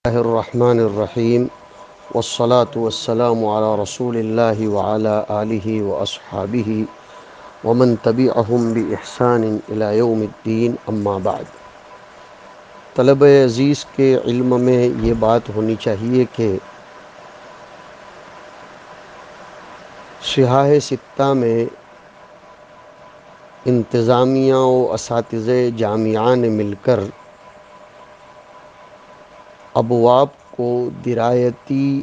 اللہ الرحمن الرحیم والصلاة والسلام علی رسول اللہ وعلی آلہ واصحابہ ومن تبعہم بإحسان الی یوم الدین اما بعد۔ طلبہ عزیز کے علم میں یہ بات ہونی چاہیے کہ صحاح ستہ میں انتظامیہ و اساتذہ جامعہ نے مل کر ابواب کو درایتی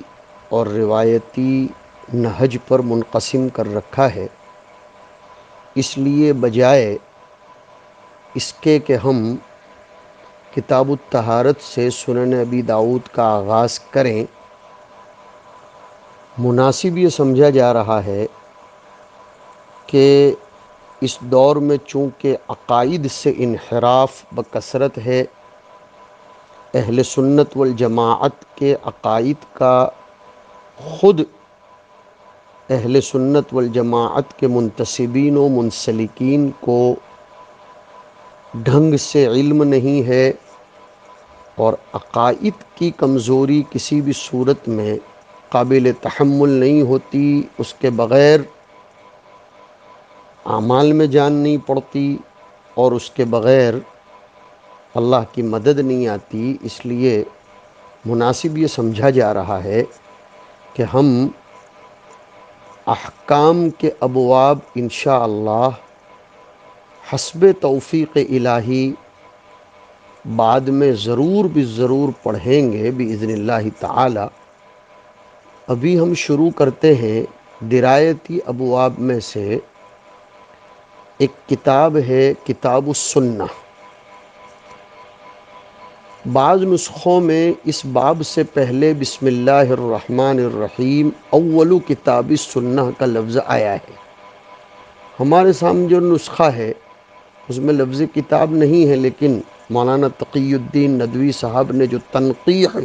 اور روایتی نہج پر منقسم کر رکھا ہے، اس لیے بجائے اس کے کہ ہم کتاب الطہارت سے سنن ابی داؤد کا آغاز کریں، مناسب یہ سمجھا جا رہا ہے کہ اس دور میں چونکہ عقائد سے انحراف بکثرت ہے، اہل سنت والجماعت کے عقائد کا خود اہل سنت والجماعت کے منتسبین و منسلکین کو ڈھنگ سے علم نہیں ہے، اور عقائد کی کمزوری کسی بھی صورت میں قابل تحمل نہیں ہوتی، اس کے بغیر اعمال میں جان نہیں پڑتی اور اس کے بغیر اللہ کی مدد نہیں آتی۔ اس لیے مناسب یہ سمجھا جا رہا ہے کہ ہم احکام کے ابواب انشاءاللہ حسب توفیق الہی بعد میں ضرور پڑھیں گے باذن اللہ تعالی۔ ابھی ہم شروع کرتے ہیں درایتی ابواب میں سے ایک کتاب ہے کتاب السنہ۔ بعض نسخوں میں اس باب سے پہلے بسم اللہ الرحمن الرحیم اول کتاب السنہ کا لفظ آیا ہے۔ ہمارے سامنے جو نسخہ ہے اس میں لفظ کتاب نہیں ہے، لیکن مولانا تقی الدین ندوی صاحب نے جو تنقیح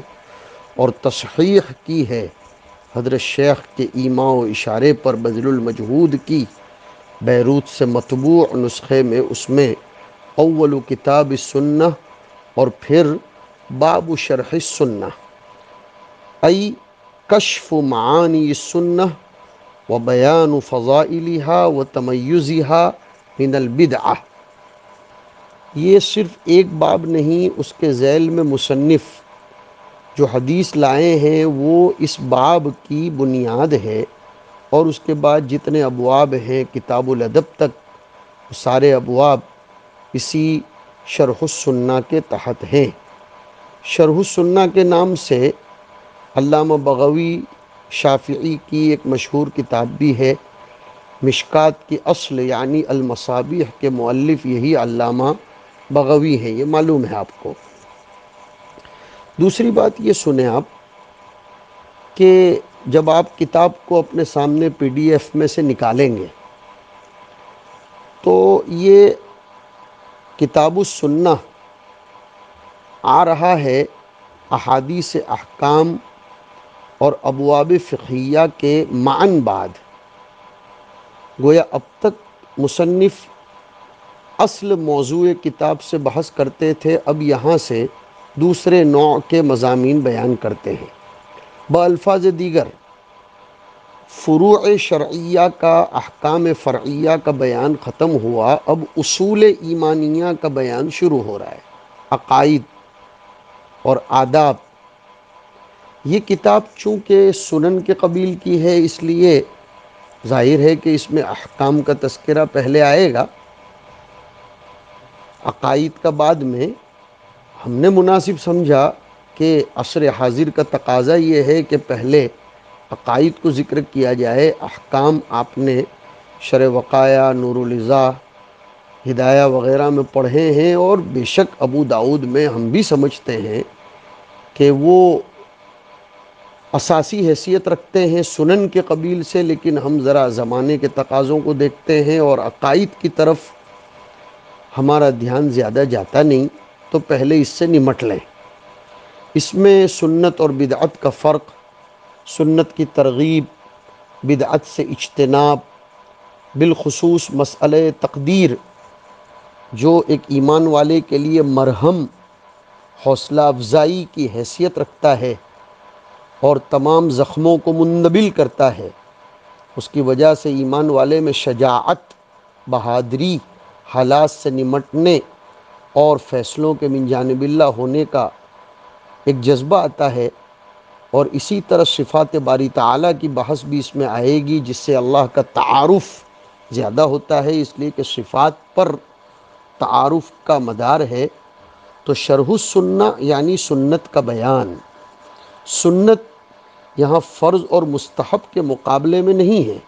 اور تصحیح کی ہے حضرت شیخ کے ایماء و اشارے پر بذل المجہود کی، بیروت سے مطبوع نسخے میں اس میں اول کتاب السنہ اور پھر باب شرح السنہ ای کشف معانی السنہ و بیان فضائلها و تمیزها من البدعہ، یہ صرف ایک باب نہیں، اس کے ذیل میں مصنف جو حدیث لائے ہیں وہ اس باب کی بنیاد ہے، اور اس کے بعد جتنے ابواب ہیں کتاب الادب تک، سارے ابواب اسی شرح السنہ کے تحت ہیں۔ شرح السنہ کے نام سے علامہ بغوی شافعی کی ایک مشہور کتاب بھی ہے۔ مشکات کی اصل یعنی المصابیح کے مؤلف یہی علامہ بغوی ہیں، یہ معلوم ہے آپ کو۔ دوسری بات یہ سنیں آپ کہ جب آپ کتاب کو اپنے سامنے پی ڈی ایف میں سے نکالیں گے تو یہ کتاب السنہ آ رہا ہے احادیث احکام اور ابواب فقہیہ کے معاً بعد۔ گویا اب تک مصنف اصل موضوع کتاب سے بحث کرتے تھے، اب یہاں سے دوسرے نوع کے مضامین بیان کرتے ہیں۔ بالفاظ دیگر فروع شرعیہ کا، احکام فرعیہ کا بیان ختم ہوا، اب اصول ایمانیہ کا بیان شروع ہو رہا ہے، عقائد اور آداب۔ یہ کتاب چونکہ سنن کے قبیل کی ہے، اس لیے ظاہر ہے کہ اس میں احکام کا تذکرہ پہلے آئے گا، عقائد کا بعد میں۔ ہم نے مناسب سمجھا کہ عصر حاضر کا تقاضا یہ ہے کہ پہلے عقائد کو ذکر کیا جائے، احکام آپ نے شرح وقایہ، نور الضا، ہدایہ وغیرہ میں پڑھے ہیں، اور بے شک ابو داؤد میں ہم بھی سمجھتے ہیں کہ وہ اساسی حیثیت رکھتے ہیں سنن کے قبیل سے، لیکن ہم ذرا زمانے کے تقاضوں کو دیکھتے ہیں اور عقائد کی طرف ہمارا دھیان زیادہ جاتا نہیں، تو پہلے اس سے نمٹ لیں۔ اس میں سنت اور بدعت کا فرق، سنت کی ترغیب، بدعت سے اجتناب، بالخصوص مسئلہ تقدیر جو ایک ایمان والے کے لیے مرہم حوصلہ افزائی کی حیثیت رکھتا ہے اور تمام زخموں کو مندمل کرتا ہے۔ اس کی وجہ سے ایمان والے میں شجاعت، بہادری، حالات سے نمٹنے اور فیصلوں کے من جانب اللہ ہونے کا ایک جذبہ آتا ہے۔ اور اسی طرح صفات باری تعالیٰ کی بحث بھی اس میں آئے گی، جس سے اللہ کا تعارف زیادہ ہوتا ہے، اس لیے کہ صفات پر تعارف کا مدار ہے۔ تو شرح السنہ یعنی سنت کا بیان۔ سنت یہاں فرض اور مستحب کے مقابلے میں نہیں ہے،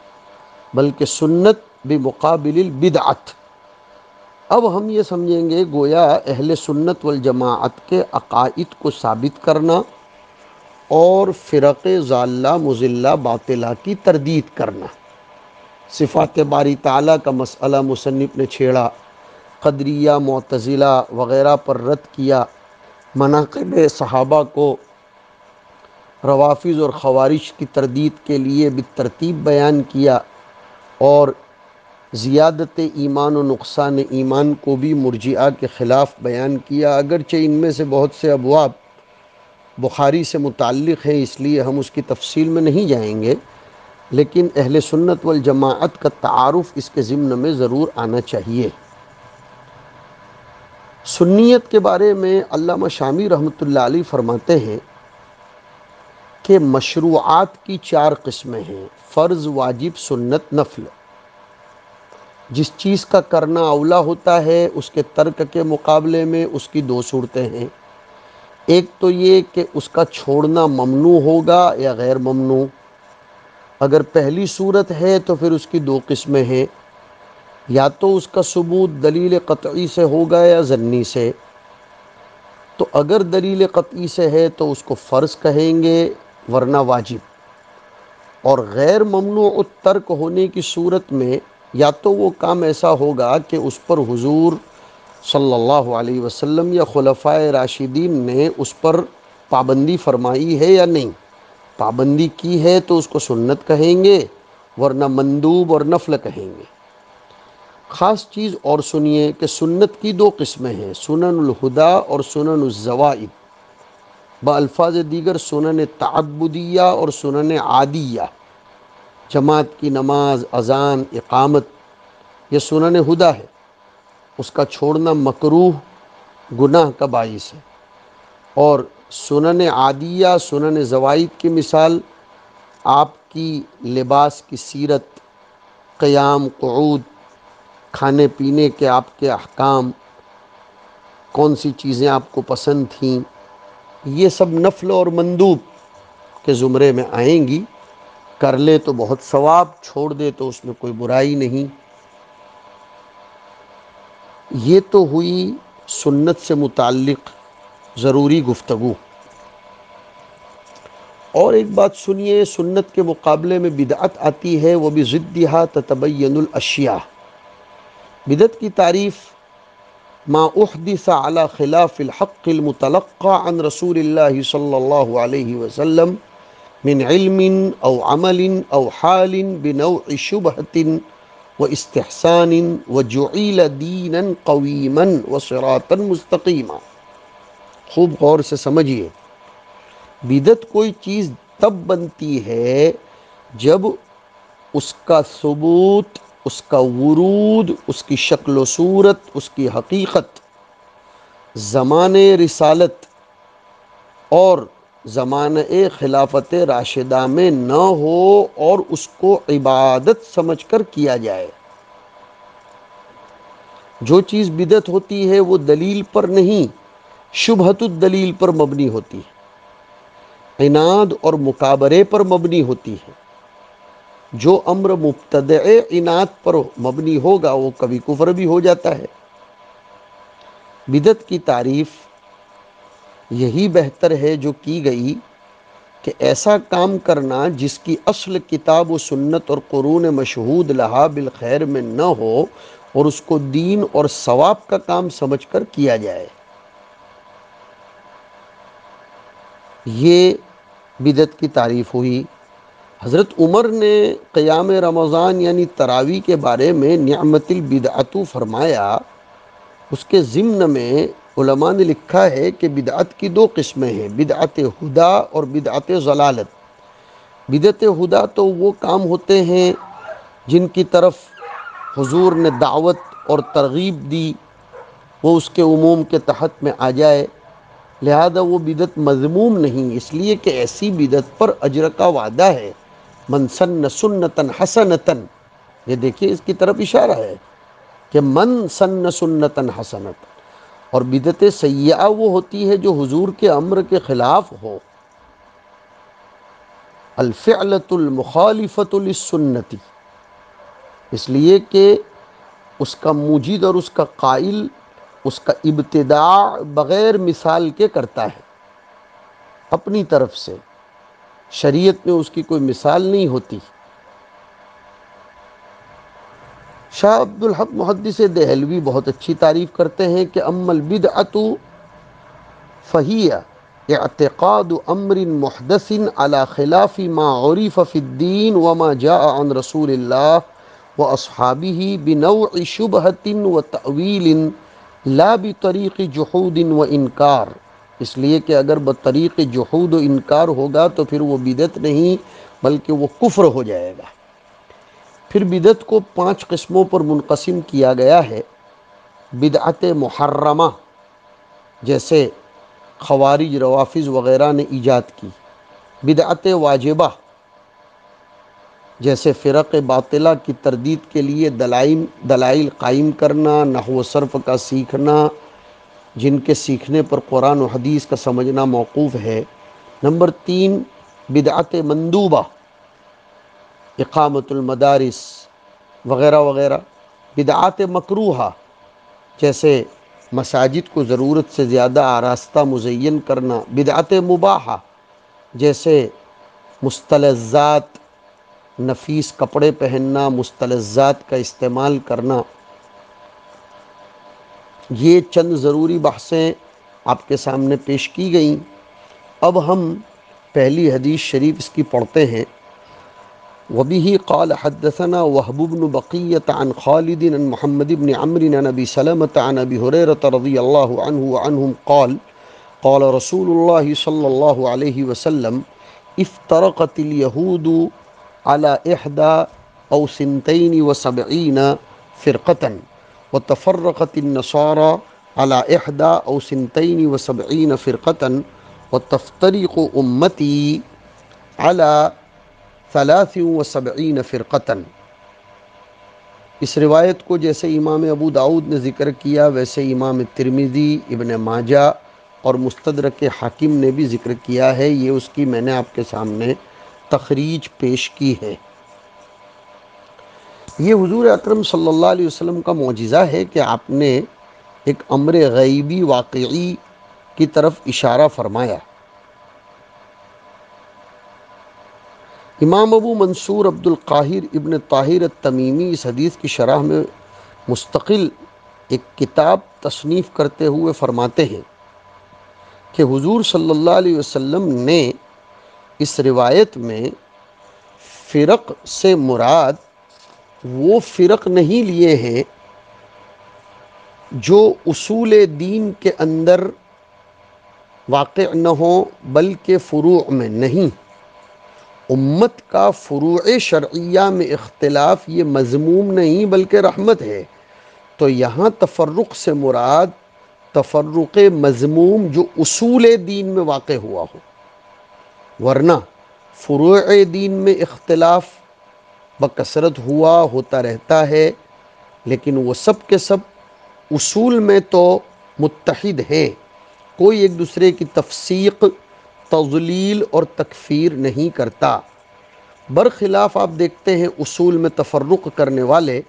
بلکہ سنت بمقابل البدعت۔ اب ہم یہ سمجھیں گے گویا اہل سنت والجماعت کے عقائد کو ثابت کرنا اور فرق ضالہ مضلہ باطلہ کی تردید کرنا۔ صفات باری تعالیٰ کا مسئلہ مصنف نے چھیڑا، قدریہ، معتزلہ وغیرہ پر رد کیا، مناقب صحابہ کو روافض اور خوارج کی تردید کے لیے بالترتیب بیان کیا، اور زیادت ایمان و نقصان ایمان کو بھی مرجئہ کے خلاف بیان کیا۔ اگرچہ ان میں سے بہت سے ابواب بخاری سے متعلق ہیں، اس لیے ہم اس کی تفصیل میں نہیں جائیں گے، لیکن اہل سنت والجماعت کا تعارف اس کے ضمن میں ضرور آنا چاہیے۔ سنیت کے بارے میں علامہ شامی رحمۃ اللہ علیہ فرماتے ہیں کہ مشروعات کی 4 قسمیں ہیں: فرض، واجب، سنت، نفل۔ جس چیز کا کرنا اولا ہوتا ہے اس کے ترک کے مقابلے میں اس کی 2 صورتیں ہیں۔ ایک تو یہ کہ اس کا چھوڑنا ممنوع ہوگا یا غیر ممنوع۔ اگر پہلی صورت ہے تو پھر اس کی 2 قسمیں ہیں، یا تو اس کا ثبوت دلیل قطعی سے ہوگا یا ظنی سے۔ تو اگر دلیل قطعی سے ہے تو اس کو فرض کہیں گے، ورنہ واجب۔ اور غیر ممنوع الترک ہونے کی صورت میں یا تو وہ کام ایسا ہوگا کہ اس پر حضور صلی اللہ علیہ وسلم یا خلفائے راشدین نے اس پر پابندی فرمائی ہے یا نہیں۔ پابندی کی ہے تو اس کو سنت کہیں گے، ورنہ مندوب اور نفل کہیں گے۔ خاص چیز اور سنیے کہ سنت کی 2 قسمیں ہیں: سنن الہدا اور سنن الزوائد، بالفاظ دیگر سنن تعبدیہ اور سنن عادیہ۔ جماعت کی نماز، اذان، اقامت، یہ سنن ہدا ہے، اس کا چھوڑنا مکروہ گناہ کا باعث ہے۔ اور سنن عادیہ، سنن زوائد کی مثال آپ کی لباس کی سیرت، قیام، قعود، کھانے پینے کے آپ کے احکام، کون سی چیزیں آپ کو پسند تھیں، یہ سب نفل اور مندوب کے زمرے میں آئیں گی۔ کر لے تو بہت ثواب، چھوڑ دے تو اس میں کوئی برائی نہیں۔ یہ تو ہوئی سنت سے متعلق ضروری گفتگو۔ اور ایک بات سنیے، سنت کے مقابلے میں بدعت آتی ہے، وہ بھی ضدھا تتبین الاشیاء۔ بدعت کی تعریف ما احدث علی خلاف الحق المتلقى عن رسول اللہ صلی اللہ علیہ وسلم من علم او عمل او حال بنوع شبہة واستحسان وجعل دینا قویما وصراطا مستقیما۔ خوب غور سے سمجھیے، بدعت کوئی چیز تب بنتی ہے جب اس کا ثبوت، اس کا ورود، اس کی شکل و صورت، اس کی حقیقت زمانے رسالت اور زمانہ خلافت راشدہ میں نہ ہو اور اس کو عبادت سمجھ کر کیا جائے۔ جو چیز بدعت ہوتی ہے وہ دلیل پر نہیں، شبہۃ الدلیل پر مبنی ہوتی ہے، عناد اور مکابرے پر مبنی ہوتی ہے۔ جو امر مبتدع عناد پر مبنی ہوگا وہ کبھی کفر بھی ہو جاتا ہے۔ بدعت کی تعریف یہی بہتر ہے جو کی گئی کہ ایسا کام کرنا جس کی اصل کتاب و سنت اور قرون مشہود لہا بالخیر میں نہ ہو اور اس کو دین اور ثواب کا کام سمجھ کر کیا جائے۔ یہ بدعت کی تعریف ہوئی۔ حضرت عمر نے قیام رمضان یعنی تراویح کے بارے میں نعمت البدعۃ فرمایا۔ اس کے ضمن میں علماء نے لکھا ہے کہ بدعت کی دو قسمیں ہیں، بدعت ہدا اور بدعت ضلالت۔ بدعت ہدا تو وہ کام ہوتے ہیں جن کی طرف حضور نے دعوت اور ترغیب دی، وہ اس کے عموم کے تحت میں آ جائے، لہذا وہ بدعت مذموم نہیں، اس لیے کہ ایسی بدعت پر اجر کا وعدہ ہے۔ من سن سنتن حسنتن، یہ دیکھیے اس کی طرف اشارہ ہے کہ من سن سنتن حسنتن۔ اور بدعت سیئہ وہ ہوتی ہے جو حضور کے امر کے خلاف ہو، الفعلۃ المخالفۃ للسنتی، اس لیے کہ اس کا موجد اور اس کا قائل اس کا ابتداع بغیر مثال کے کرتا ہے، اپنی طرف سے، شریعت میں اس کی کوئی مثال نہیں ہوتی۔ شاہ عبد الحق محدث دہلوی بہت اچھی تعریف کرتے ہیں کہ اما البدعۃ فہی اعتقاد امر محدث علی خلاف ما عرف فی الدین وما جاء عن رسول اللہ واصحابہ بنوع شبہۃ وتأویل لا بطریق جحود و انکار، اس لیے کہ اگر بطریق جحود و انکار ہوگا تو پھر وہ بدعت نہیں بلکہ وہ کفر ہو جائے گا۔ پھر بدعت کو 5 قسموں پر منقسم کیا گیا ہے۔ بدعت محرمہ، جیسے خوارج، روافض وغیرہ نے ایجاد کی۔ بدعت واجبہ، جیسے فرق باطلہ کی تردید کے لیے دلائل قائم کرنا، نحو و صرف کا سیکھنا، جن کے سیکھنے پر قرآن و حدیث کا سمجھنا موقوف ہے۔ نمبر 3 بدعت مندوبہ، اقامت المدارس وغیرہ وغیرہ۔ بدعات مکروہہ، جیسے مساجد کو ضرورت سے زیادہ آراستہ مزین کرنا۔ بدعت مباحہ، جیسے مستلزات، نفیس کپڑے پہننا، مستلزات کا استعمال کرنا۔ یہ چند ضروری بحثیں آپ کے سامنے پیش کی گئیں۔ اب ہم پہلی حدیث شریف اس کی پڑھتے ہیں۔ وبه قال حدثنا وهب بن بقية عن خالد عن محمد بن عمرو عن أبي سلمة عن أبي هريرة رضي الله عنه وعنهم قال قال رسول الله صلى الله عليه وسلم افترقت اليهود على 71 فرقة وتفرقت النصارى على 71 فرقة وتفترق أمتي على 73 فرقة۔ اس روایت کو جیسے امام ابو داؤد نے ذکر کیا ویسے امام ترمذی، ابن ماجہ اور مستدرک حاکم نے بھی ذکر کیا ہے۔ یہ اس کی میں نے آپ کے سامنے تخریج پیش کی ہے۔ یہ حضور اکرم صلی اللہ علیہ وسلم کا معجزہ ہے کہ آپ نے ایک امر غیبی واقعی کی طرف اشارہ فرمایا۔ امام ابو منصور عبد القاہر ابن طاہر التمیمی اس حدیث کی شرح میں مستقل ایک کتاب تصنیف کرتے ہوئے فرماتے ہیں کہ حضور صلی اللہ علیہ وسلم نے اس روایت میں فرق سے مراد وہ فرق نہیں لیے ہیں جو اصول دین کے اندر واقع نہ ہوں بلکہ فروع میں نہیں۔ امت کا فروع شرعیہ میں اختلاف یہ مذموم نہیں بلکہ رحمت ہے، تو یہاں تفرق سے مراد تفرق مذموم جو اصول دین میں واقع ہوا ہو، ورنہ فروع دین میں اختلاف بکثرت ہوتا رہتا ہے، لیکن وہ سب کے سب اصول میں تو متحد ہیں، کوئی ایک دوسرے کی تفسیق، تضلیل اور تکفیر نہیں کرتا۔ برخلاف آپ دیکھتے ہیں اصول میں تفرق کرنے والے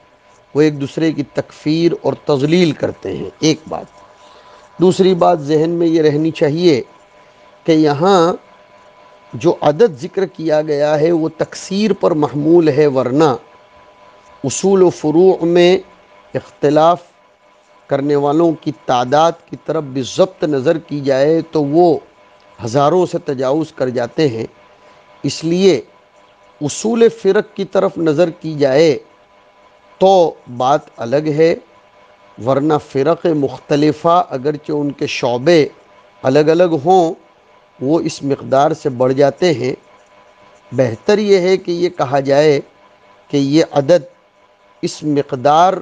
وہ ایک دوسرے کی تکفیر اور تضلیل کرتے ہیں۔ ایک بات۔ دوسری بات ذہن میں یہ رہنی چاہیے کہ یہاں جو عدد ذکر کیا گیا ہے وہ تکثیر پر محمول ہے، ورنہ اصول و فروع میں اختلاف کرنے والوں کی تعداد کی طرف بالضبط نظر کی جائے تو وہ ہزاروں سے تجاوز کر جاتے ہیں۔ اس لیے اصول فرق کی طرف نظر کی جائے تو بات الگ ہے، ورنہ فرق مختلفہ اگرچہ ان کے شعبے الگ الگ ہوں وہ اس مقدار سے بڑھ جاتے ہیں۔ بہتر یہ ہے کہ یہ کہا جائے کہ یہ عدد اس مقدار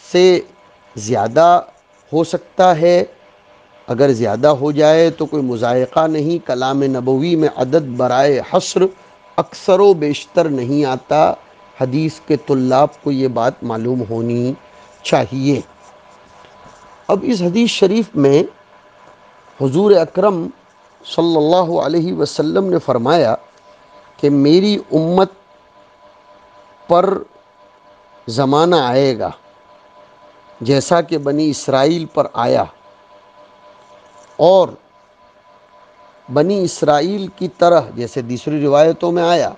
سے زیادہ ہو سکتا ہے، اگر زیادہ ہو جائے تو کوئی مضائقہ نہیں۔ کلام نبوی میں عدد برائے حصر اکثر و بیشتر نہیں آتا، حدیث کے طلاب کو یہ بات معلوم ہونی چاہیے۔ اب اس حدیث شریف میں حضور اکرم صلی اللہ علیہ وسلم نے فرمایا کہ میری امت پر زمانہ آئے گا جیسا کہ بنی اسرائیل پر آیا، اور بنی اسرائیل کی طرح جیسے دوسری روایتوں میں آیا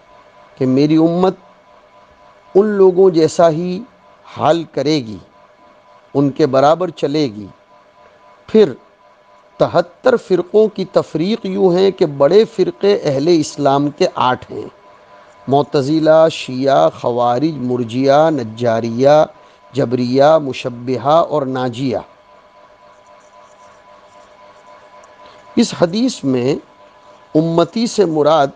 کہ میری امت ان لوگوں جیسا ہی حال کرے گی، ان کے برابر چلے گی۔ پھر 73 فرقوں کی تفریق یوں ہے کہ بڑے فرقے اہل اسلام کے 8 ہیں: معتزلہ، شیعہ، خوارج، مرجیہ، نجاریہ، جبریہ، مشبہہ اور ناجیہ۔ اس حدیث میں امتی سے مراد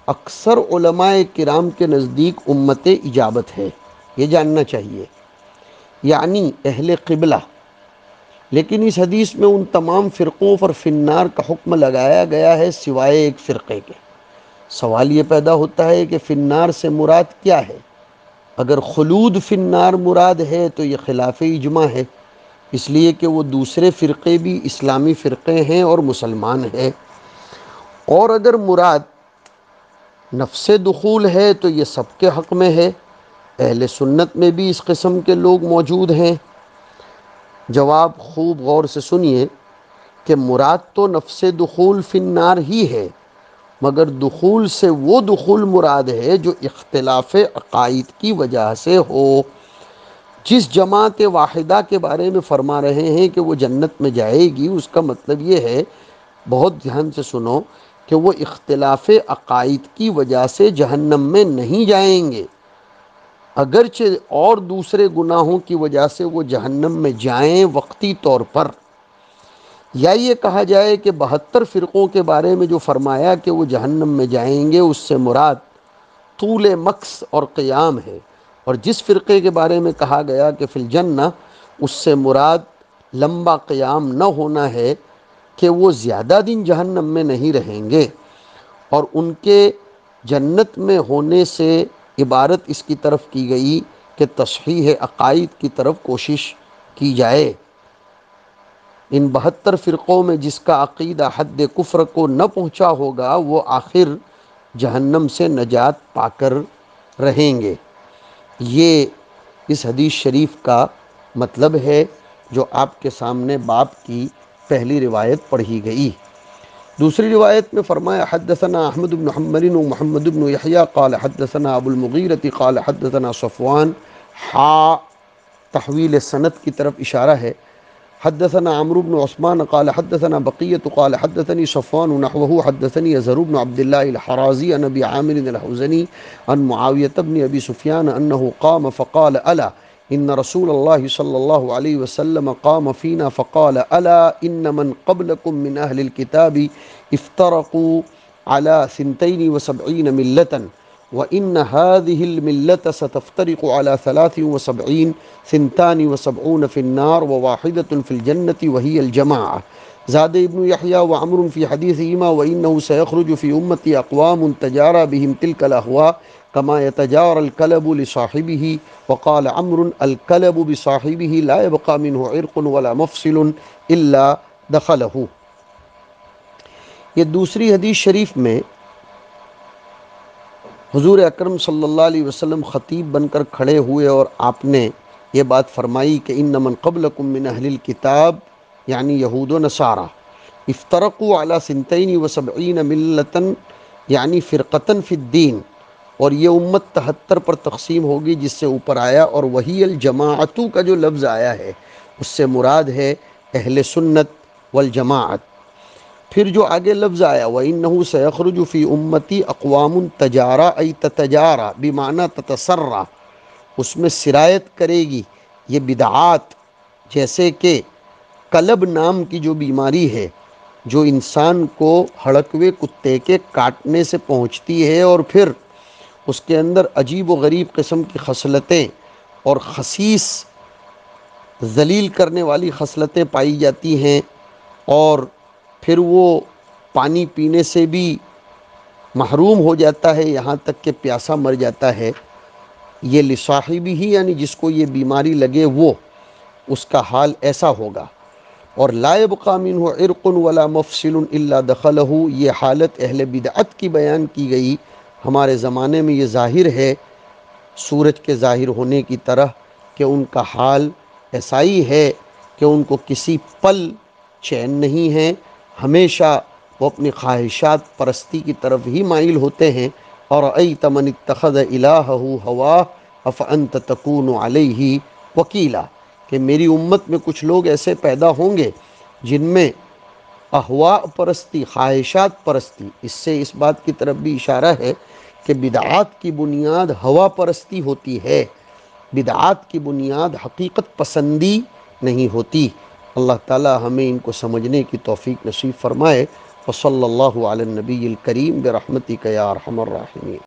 اکثر علماء کرام کے نزدیک امت اجابت ہے، یہ جاننا چاہیے، یعنی اہل قبلہ۔ لیکن اس حدیث میں ان تمام فرقوں پر فی النار کا حکم لگایا گیا ہے سوائے ایک فرقے کے۔ سوال یہ پیدا ہوتا ہے کہ فی النار سے مراد کیا ہے؟ اگر خلود فی النار مراد ہے تو یہ خلاف اجماع ہے، اس لیے کہ وہ دوسرے فرقے بھی اسلامی فرقے ہیں اور مسلمان ہیں۔ اور اگر مراد نفس دخول ہے تو یہ سب کے حق میں ہے، اہل سنت میں بھی اس قسم کے لوگ موجود ہیں۔ جواب خوب غور سے سنیے کہ مراد تو نفس دخول فی النار ہی ہے، مگر دخول سے وہ دخول مراد ہے جو اختلاف عقائد کی وجہ سے ہو۔ جس جماعت واحدہ کے بارے میں فرما رہے ہیں کہ وہ جنت میں جائے گی، اس کا مطلب یہ ہے، بہت دھیان سے سنو، کہ وہ اختلاف عقائد کی وجہ سے جہنم میں نہیں جائیں گے، اگرچہ اور دوسرے گناہوں کی وجہ سے وہ جہنم میں جائیں وقتی طور پر۔ یا یہ کہا جائے کہ 72 فرقوں کے بارے میں جو فرمایا کہ وہ جہنم میں جائیں گے، اس سے مراد طول مکث اور قیام ہے، اور جس فرقے کے بارے میں کہا گیا کہ فی الجنہ، اس سے مراد لمبا قیام نہ ہونا ہے کہ وہ زیادہ دن جہنم میں نہیں رہیں گے، اور ان کے جنت میں ہونے سے عبارت اس کی طرف کی گئی کہ تصحیح عقائد کی طرف کوشش کی جائے۔ ان 72 فرقوں میں جس کا عقیدہ حد کفر کو نہ پہنچا ہوگا وہ آخر جہنم سے نجات پا کر رہیں گے۔ یہ اس حدیث شریف کا مطلب ہے جو آپ کے سامنے باب کی پہلی روایت پڑھی گئی۔ دوسری روایت میں فرمایا حدثنا احمد بن حنبل و محمد بن یحییٰ قال حدثنا ابو المغیرۃ قال حدثنا صفوان، تحویل سند کی طرف اشارہ ہے۔ حدثنا عمرو بن عثمان قال حدثنا بقية قال حدثني صفوان نحوه حدثني يزهر بن عبد الله الحرازي عن ابي عامر الحزني عن معاوية بن ابي سفيان انه قام فقال الا ان رسول الله صلى الله عليه وسلم قام فينا فقال الا ان من قبلكم من اهل الكتاب افترقوا على 72 ملة وإن هذه الملة ستفترق على 73 72 في النار وواحدة في الجنة وهي الجماعة. زاد ابن يحيى وعمر في حديثهما وإنه سيخرج في أمتي أقوام تجارى بهم تلك الأهواء كما يتجارى الكلب لصاحبه. وقال عمرو الكلب بصاحبه لا يبقى منه عرق ولا مفصل إلا دخله. یہ دوسری حدیث شریف میں حضور اکرم صلی اللہ علیہ وسلم خطیب بن کر کھڑے ہوئے اور آپ نے یہ بات فرمائی کہ ان من قبلکم من اہل الکتاب، یعنی یہود و نصارہ، افترقوا علی 72 ملتاً، یعنی فرقتاً فی الدین، اور یہ امت 73 پر تقسیم ہوگی جس سے اوپر آیا، اور وہی الجماعتو کا جو لفظ آیا ہے اس سے مراد ہے اہل سنت والجماعت۔ پھر جو آگے لفظ آیا وَإِنَّهُ سَيَخْرُجُ فِي أُمَّتِي أَقْوَامٌ تَجَارَى أي تَتَجَارَى بمعنى تتسرع، اس میں سرایت کرے گی یہ بدعات جیسے کہ کلب نام کی جو بیماری ہے، جو انسان کو ہڑکوے کتے کے کاٹنے سے پہنچتی ہے اور پھر اس کے اندر عجیب و غریب قسم کی خصلتیں اور خسیس ذلیل کرنے والی خصلتیں پائی جاتی ہیں، اور پھر وہ پانی پینے سے بھی محروم ہو جاتا ہے، یہاں تک کہ پیاسا مر جاتا ہے۔ یہ لصاحبہ ہی، یعنی جس کو یہ بیماری لگے وہ، اس کا حال ایسا ہوگا۔ اور لا یبقی منہ عرق ولا مفصل الا دخلہ، یہ حالت اہل بدعت کی بیان کی گئی۔ ہمارے زمانے میں یہ ظاہر ہے سورج کے ظاہر ہونے کی طرح کہ ان کا حال ایسا ہی ہے کہ ان کو کسی پل چین نہیں ہے، ہمیشہ وہ اپنی خواہشات پرستی کی طرف ہی مائل ہوتے ہیں۔ اور ایت من اتخذ الہہ ہواہ افانت تکون علیہ وکیلا، کہ میری امت میں کچھ لوگ ایسے پیدا ہوں گے جن میں اہواء پرستی، خواہشات پرستی، اس سے اس بات کی طرف بھی اشارہ ہے کہ بدعات کی بنیاد ہوا پرستی ہوتی ہے، بدعات کی بنیاد حقیقت پسندی نہیں ہوتی۔ اللہ تعالی ہمیں ان کو سمجھنے کی توفیق نصیب فرمائے۔ وصلی اللہ علی النبی الکریم برحمتک یا ارحم الراحمین۔